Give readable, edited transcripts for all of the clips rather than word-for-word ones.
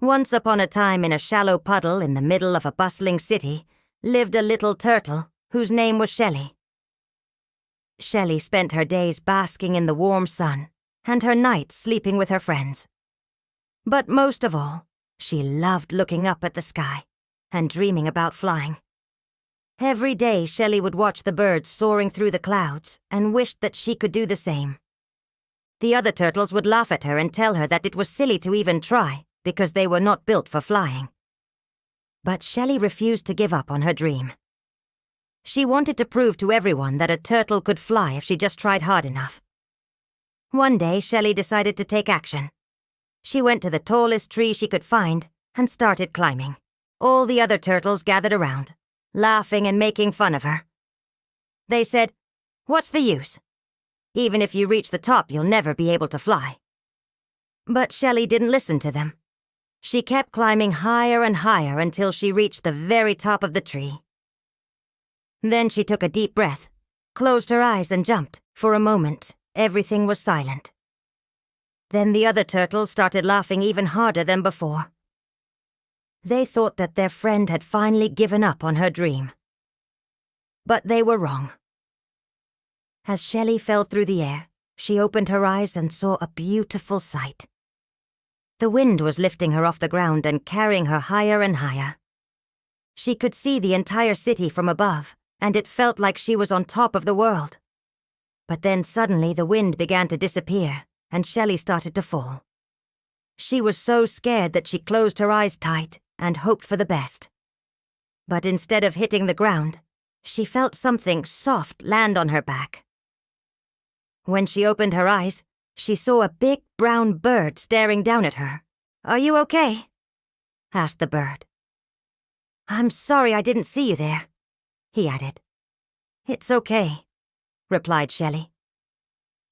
Once upon a time, in a shallow puddle in the middle of a bustling city, lived a little turtle whose name was Shelley. Shelley spent her days basking in the warm sun and her nights sleeping with her friends. But most of all, she loved looking up at the sky and dreaming about flying. Every day, Shelley would watch the birds soaring through the clouds and wished that she could do the same. The other turtles would laugh at her and tell her that it was silly to even try because they were not built for flying. But Shelley refused to give up on her dream. She wanted to prove to everyone that a turtle could fly if she just tried hard enough. One day, Shelley decided to take action. She went to the tallest tree she could find and started climbing. All the other turtles gathered around, laughing and making fun of her. They said, "What's the use? Even if you reach the top, you'll never be able to fly." But Shelley didn't listen to them. She kept climbing higher and higher until she reached the very top of the tree. Then she took a deep breath, closed her eyes and jumped. For a moment, everything was silent. Then the other turtles started laughing even harder than before. They thought that their friend had finally given up on her dream. But they were wrong. As Shelley fell through the air, she opened her eyes and saw a beautiful sight. The wind was lifting her off the ground and carrying her higher and higher. She could see the entire city from above, and it felt like she was on top of the world. But then suddenly the wind began to disappear, and Shelley started to fall. She was so scared that she closed her eyes tight and hoped for the best. But instead of hitting the ground, she felt something soft land on her back. When she opened her eyes, she saw a big brown bird staring down at her. "Are you okay?" asked the bird. "I'm sorry I didn't see you there," he added. "It's okay," replied Shelley.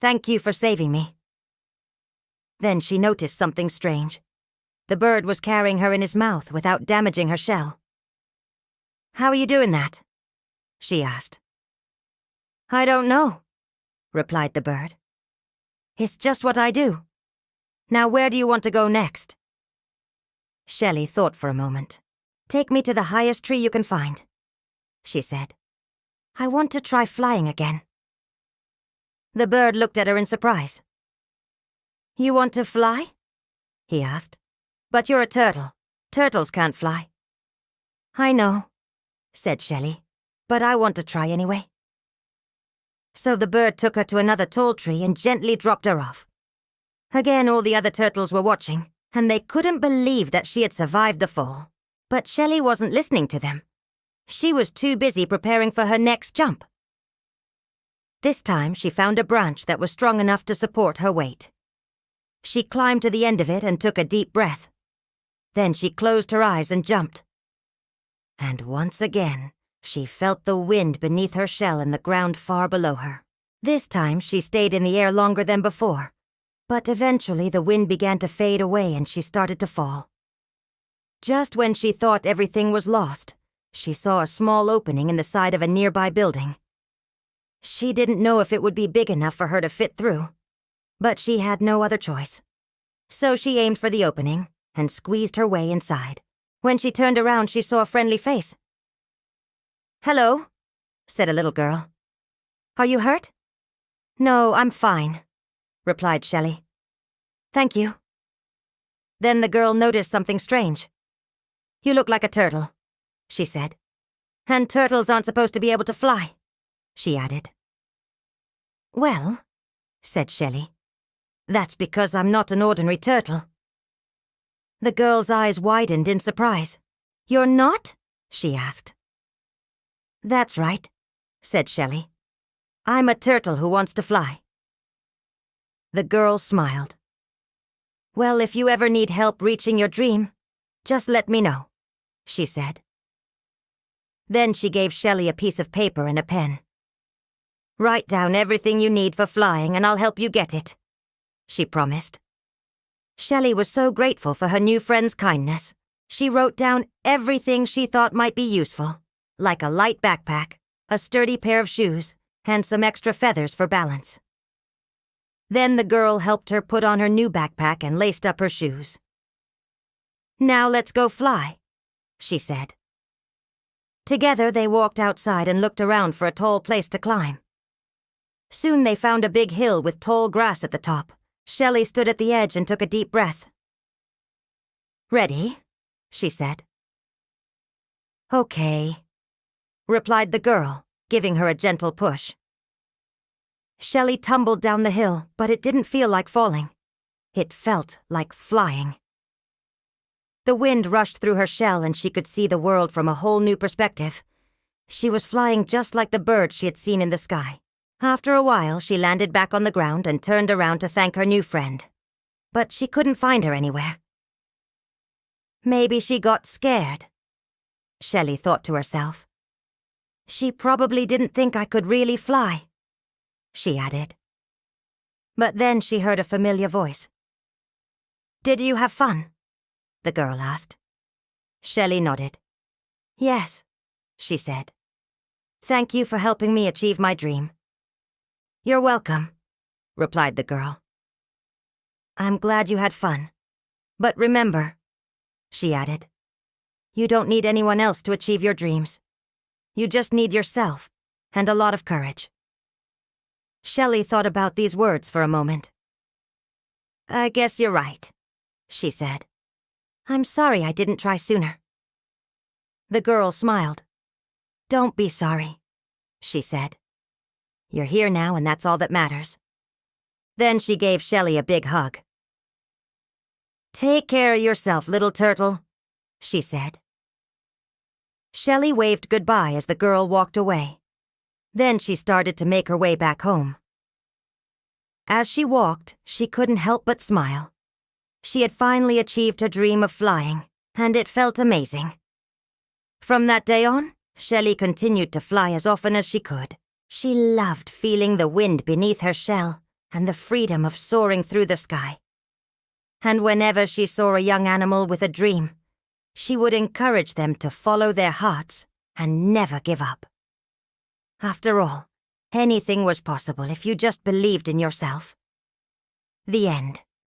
"Thank you for saving me." Then she noticed something strange. The bird was carrying her in his mouth without damaging her shell. "How are you doing that?" she asked. "I don't know," replied the bird. "It's just what I do. Now where do you want to go next?" Shelley thought for a moment. "Take me to the highest tree you can find," she said. "I want to try flying again." The bird looked at her in surprise. "You want to fly?" he asked. "But you're a turtle. Turtles can't fly." "I know," said Shelley, "but I want to try anyway." So the bird took her to another tall tree and gently dropped her off. Again, all the other turtles were watching, and they couldn't believe that she had survived the fall. But Shelley wasn't listening to them. She was too busy preparing for her next jump. This time, she found a branch that was strong enough to support her weight. She climbed to the end of it and took a deep breath. Then she closed her eyes and jumped. And once again, she felt the wind beneath her shell in the ground far below her. This time, she stayed in the air longer than before, but eventually the wind began to fade away and she started to fall. Just when she thought everything was lost, she saw a small opening in the side of a nearby building. She didn't know if it would be big enough for her to fit through, but she had no other choice. So she aimed for the opening and squeezed her way inside. When she turned around, she saw a friendly face. "Hello," said a little girl. "Are you hurt?" "No, I'm fine," replied Shelley. "Thank you." Then the girl noticed something strange. "You look like a turtle," she said. "And turtles aren't supposed to be able to fly," she added. "Well," said Shelley, "that's because I'm not an ordinary turtle." The girl's eyes widened in surprise. "You're not?" she asked. "That's right," said Shelley. "I'm a turtle who wants to fly." The girl smiled. "Well, if you ever need help reaching your dream, just let me know," she said. Then she gave Shelley a piece of paper and a pen. "Write down everything you need for flying and I'll help you get it," she promised. Shelley was so grateful for her new friend's kindness. She wrote down everything she thought might be useful, like a light backpack, a sturdy pair of shoes, and some extra feathers for balance. Then the girl helped her put on her new backpack and laced up her shoes. "Now let's go fly," she said. Together they walked outside and looked around for a tall place to climb. Soon they found a big hill with tall grass at the top. Shelley stood at the edge and took a deep breath. "Ready?" she said. "Okay," replied the girl, giving her a gentle push. Shelley tumbled down the hill, but it didn't feel like falling. It felt like flying. The wind rushed through her shell and she could see the world from a whole new perspective. She was flying just like the birds she had seen in the sky. After a while, she landed back on the ground and turned around to thank her new friend. But she couldn't find her anywhere. Maybe she got scared, Shelley thought to herself. She probably didn't think I could really fly, she added. But then she heard a familiar voice. "Did you have fun?" the girl asked. Shelley nodded. "Yes," she said. "Thank you for helping me achieve my dream." "You're welcome," replied the girl. "I'm glad you had fun. But remember," she added, "you don't need anyone else to achieve your dreams. You just need yourself and a lot of courage." Shelley thought about these words for a moment. "I guess you're right," she said. "I'm sorry I didn't try sooner." The girl smiled. "Don't be sorry," she said. "You're here now and that's all that matters." Then she gave Shelley a big hug. "Take care of yourself, little turtle," she said. Shelley waved goodbye as the girl walked away. Then she started to make her way back home. As she walked, she couldn't help but smile. She had finally achieved her dream of flying, and it felt amazing. From that day on, Shelley continued to fly as often as she could. She loved feeling the wind beneath her shell and the freedom of soaring through the sky. And whenever she saw a young animal with a dream, she would encourage them to follow their hearts and never give up. After all, anything was possible if you just believed in yourself. The end.